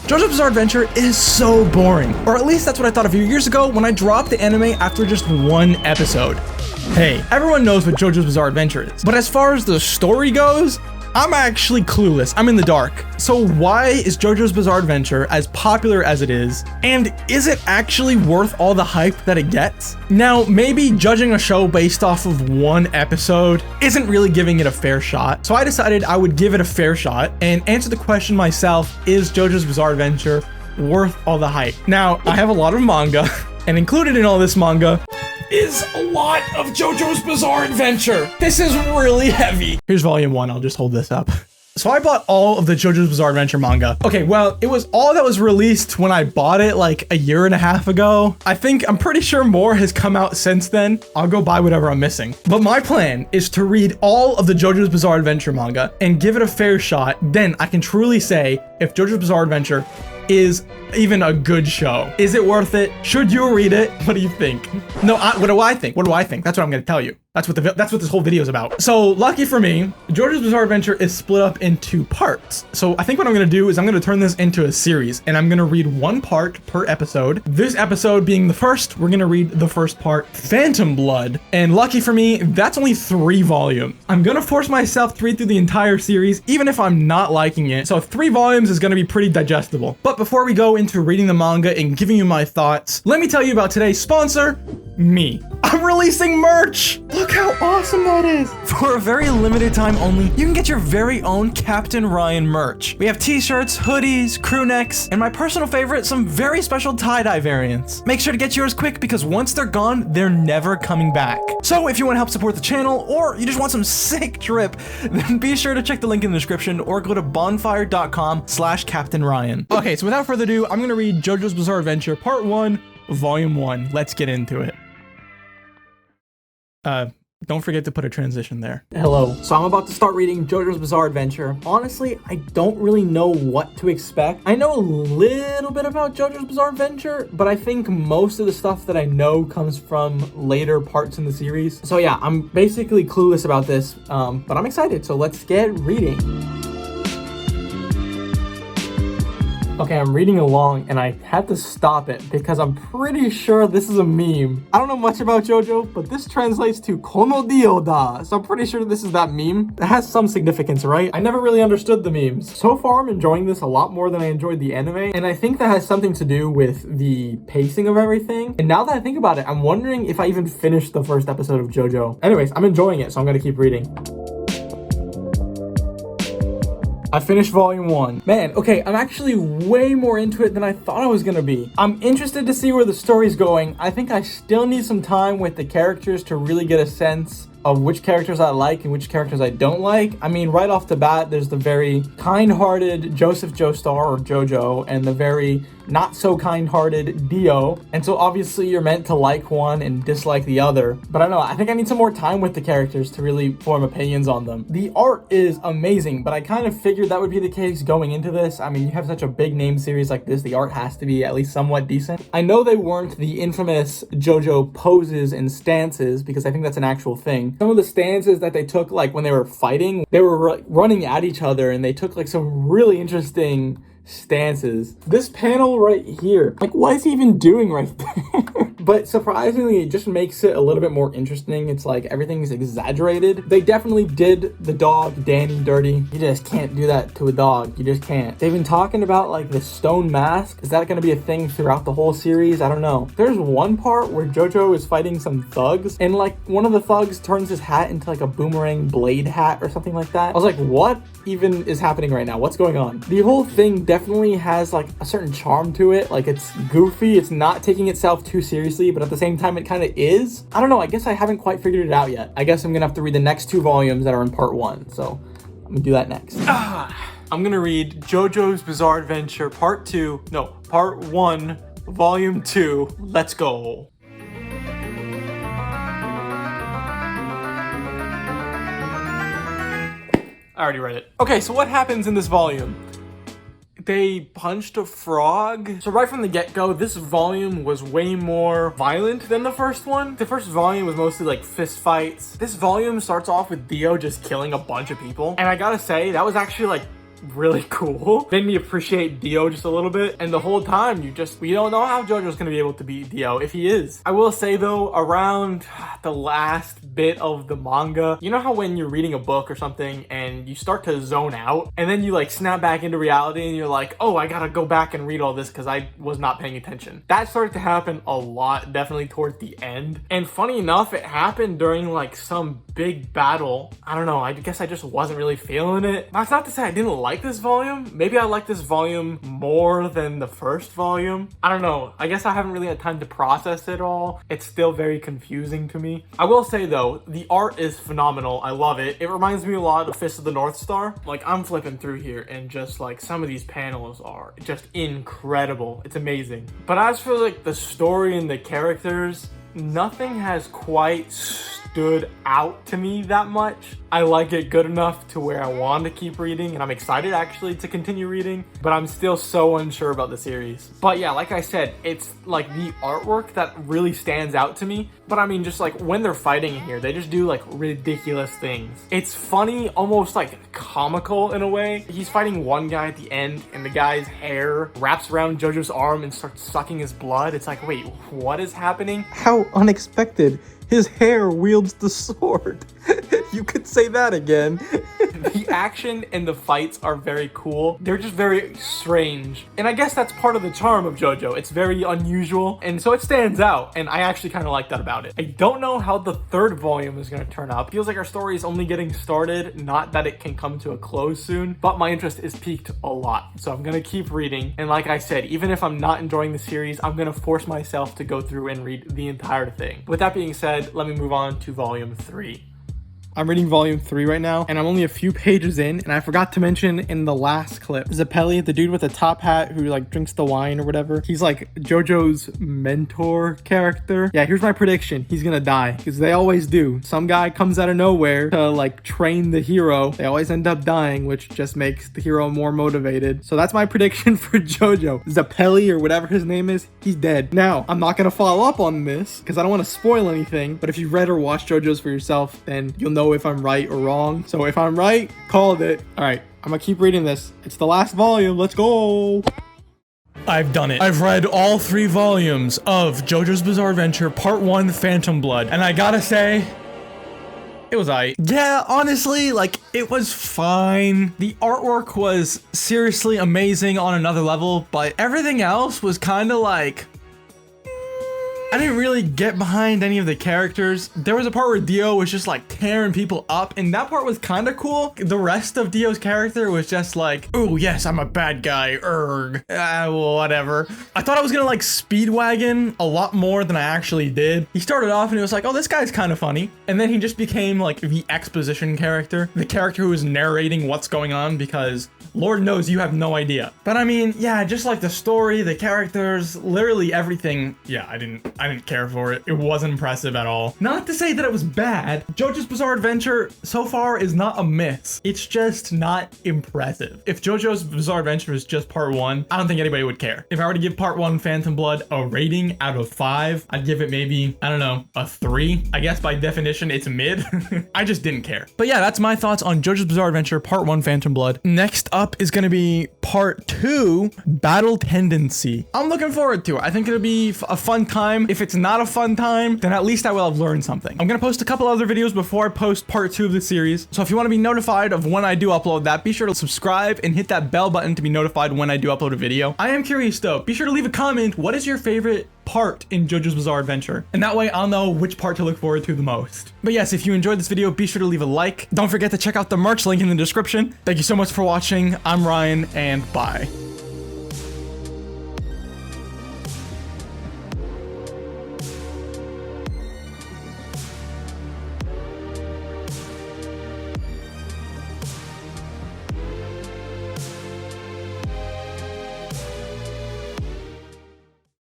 JoJo Bizarre Adventure is so boring, or at least that's what I thought a few years ago when I dropped the anime after just one episode. Hey, everyone knows what JoJo's Bizarre Adventure is, but as far as the story goes, I'm actually clueless. I'm in the dark. So why is JoJo's Bizarre Adventure as popular as it is? And is it actually worth all the hype that it gets? Now, maybe judging a show based off of one episode isn't really giving it a fair shot. So I decided I would give it a fair shot and answer the question myself, is JoJo's Bizarre Adventure worth all the hype? Now, I have a lot of manga, and included in all this manga is a lot of JoJo's Bizarre Adventure. This is really heavy. Here's volume 1, I'll just hold this up. So I bought all of the JoJo's Bizarre Adventure manga. Okay, well, it was all that was released when I bought it like a year and a half ago. I'm pretty sure more has come out since then. I'll go buy whatever I'm missing. But my plan is to read all of the JoJo's Bizarre Adventure manga and give it a fair shot. Then I can truly say if JoJo's Bizarre Adventure is even a good show. Is it worth it? Should you read it? What do you think? No, what do I think? What do I think? That's what I'm gonna tell you. That's what this whole video is about. So lucky for me, JoJo's Bizarre Adventure is split up into parts. So I think what I'm gonna do is I'm gonna turn this into a series and I'm gonna read one part per episode. This episode being the first, we're gonna read the first part, Phantom Blood. And lucky for me, that's only 3 volumes. I'm gonna force myself to read through the entire series, even if I'm not liking it. So 3 volumes is gonna be pretty digestible. But before we go into reading the manga and giving you my thoughts, let me tell you about today's sponsor, me. I'm releasing merch! Look how awesome that is! For a very limited time only, you can get your very own Captain Ryan merch. We have t-shirts, hoodies, crew necks, and my personal favorite, some very special tie-dye variants. Make sure to get yours quick because once they're gone, they're never coming back. So if you want to help support the channel, or you just want some sick drip, then be sure to check the link in the description or go to bonfire.com/Captain Ryan. Okay, so without further ado, I'm gonna read JoJo's Bizarre Adventure Part 1, Volume 1. Let's get into it. Don't forget to put a transition there. Hello. So I'm about to start reading JoJo's Bizarre Adventure. Honestly, I don't really know what to expect. I know a little bit about JoJo's Bizarre Adventure, but I think most of the stuff that I know comes from later parts in the series. So yeah, I'm basically clueless about this, but I'm excited. So let's get reading. Okay, I'm reading along and I had to stop it because I'm pretty sure this is a meme. I don't know much about JoJo, but this translates to Kono Dio da. So I'm pretty sure this is that meme. It has some significance, right? I never really understood the memes. So far, I'm enjoying this a lot more than I enjoyed the anime. And I think that has something to do with the pacing of everything. And now that I think about it, I'm wondering if I even finished the first episode of JoJo. Anyways, I'm enjoying it, so I'm gonna keep reading. I finished volume 1. Man, okay, I'm actually way more into it than I thought I was gonna be. I'm interested to see where the story's going. I think I still need some time with the characters to really get a sense of which characters I like and which characters I don't like. I mean, right off the bat, there's the very kind-hearted Joseph Joestar, or Jojo, and the very not so kind-hearted Dio. And so obviously you're meant to like one and dislike the other. But I don't know, I think I need some more time with the characters to really form opinions on them. The art is amazing, but I kind of figured that would be the case going into this. I mean, you have such a big name series like this, the art has to be at least somewhat decent. I know they weren't the infamous JoJo poses and stances, because I think that's an actual thing. Some of the stances that they took, like when they were fighting, they were running at each other and they took like some really interesting stances. This panel right here, like what is he even doing right there? But surprisingly, it just makes it a little bit more interesting. It's like everything's exaggerated. They definitely did the dog Danny dirty. You just can't do that to a dog. You just can't. They've been talking about like the stone mask. Is that going to be a thing throughout the whole series? I don't know. There's one part where Jojo is fighting some thugs and like one of the thugs turns his hat into like a boomerang blade hat or something like that. I was like, what even is happening right now? What's going on? The whole thing definitely has like a certain charm to it. Like it's goofy. It's not taking itself too seriously, but at the same time it kind of is. I don't know. I guess I haven't quite figured it out yet. I guess I'm gonna have to read the next 2 volumes that are in part 1. So I'm gonna do that next. I'm gonna read JoJo's Bizarre Adventure part 1, volume 2. Let's go. I already read it. Okay, so what happens in this volume? They punched a frog. So right from the get-go, this volume was way more violent than the first one. The first volume was mostly like fist fights. This volume starts off with Dio just killing a bunch of people. And I gotta say, that was actually like really cool. Made me appreciate Dio just a little bit. And the whole time we don't know how Jojo's gonna be able to beat Dio if he is. I will say though, around the last bit of the manga, you know how when you're reading a book or something and you start to zone out and then you like snap back into reality and you're like, oh, I gotta go back and read all this because I was not paying attention. That started to happen a lot, definitely towards the end. And funny enough, it happened during like some big battle. I don't know, I guess I just wasn't really feeling it. That's not to say I didn't like this volume. Maybe I like this volume more than the first volume. I don't know. I guess I haven't really had time to process it all. It's still very confusing to me. I will say though, the art is phenomenal. I love it. It reminds me a lot of Fist of the North Star. Like I'm flipping through here and just like some of these panels are just incredible. It's amazing. But as for like the story and the characters, nothing has quite stood out to me that much. I like it good enough to where I want to keep reading, and I'm excited actually to continue reading, but I'm still so unsure about the series. But yeah, like I said, it's like the artwork that really stands out to me. But I mean, just like when they're fighting in here, they just do like ridiculous things. It's funny, almost like comical in a way. He's fighting one guy at the end and the guy's hair wraps around Jojo's arm and starts sucking his blood. It's like, wait, what is happening? How unexpected. His hair wields the sword. You could say that again. The action and the fights are very cool. They're just very strange. And I guess that's part of the charm of JoJo. It's very unusual, and so it stands out, and I actually kind of like that about it. I don't know how the third volume is going to turn out. Feels like our story is only getting started, not that it can come to a close soon, but my interest is piqued a lot. So I'm going to keep reading, and like I said, even if I'm not enjoying the series, I'm going to force myself to go through and read the entire thing. With that being said, let me move on to volume 3. I'm reading volume 3 right now, and I'm only a few pages in, and I forgot to mention in the last clip, Zappelli, the dude with the top hat who like drinks the wine or whatever, he's like JoJo's mentor character. Yeah, here's my prediction. He's gonna die, because they always do. Some guy comes out of nowhere to like train the hero. They always end up dying, which just makes the hero more motivated. So that's my prediction for JoJo. Zappelli, or whatever his name is, he's dead. Now, I'm not gonna follow up on this, because I don't want to spoil anything, but if you've read or watched JoJo's for yourself, then you'll know if I'm right or wrong. So if I'm right, called it. All right, I'm gonna keep reading this. It's the last volume. Let's go. I've done it. I've read all 3 volumes of JoJo's Bizarre Adventure Part 1 Phantom Blood, and I gotta say, it was aight. Yeah, honestly, like, it was fine. The artwork was seriously amazing on another level, but everything else was kind of like, I didn't really get behind any of the characters. There was a part where Dio was just like tearing people up, and that part was kind of cool. The rest of Dio's character was just like, oh yes, I'm a bad guy, well, whatever. I thought I was gonna like Speedwagon a lot more than I actually did. He started off and it was like, oh, this guy's kind of funny. And then he just became like the exposition character, the character who is narrating what's going on, because Lord knows you have no idea. But I mean, yeah, just like the story, the characters, literally everything. Yeah, I didn't care for it. It wasn't impressive at all. Not to say that it was bad. JoJo's Bizarre Adventure so far is not a miss. It's just not impressive. If JoJo's Bizarre Adventure is just part 1, I don't think anybody would care. If I were to give part 1 Phantom Blood a rating out of 5, I'd give it maybe, I don't know, a 3. I guess by definition, it's mid. I just didn't care. But yeah, that's my thoughts on JoJo's Bizarre Adventure part 1 Phantom Blood. Next up is gonna be part 2, Battle Tendency. I'm looking forward to it. I think it'll be a fun time. If it's not a fun time, then at least I will have learned something. I'm gonna post a couple other videos before I post part 2 of the series. So if you want to be notified of when I do upload that, be sure to subscribe and hit that bell button to be notified when I do upload a video. I am curious though. Be sure to leave a comment. What is your favorite part in JoJo's Bizarre Adventure? And that way I'll know which part to look forward to the most. But yes, if you enjoyed this video, be sure to leave a like. Don't forget to check out the merch link in the description. Thank you so much for watching. I'm Ryan, and bye.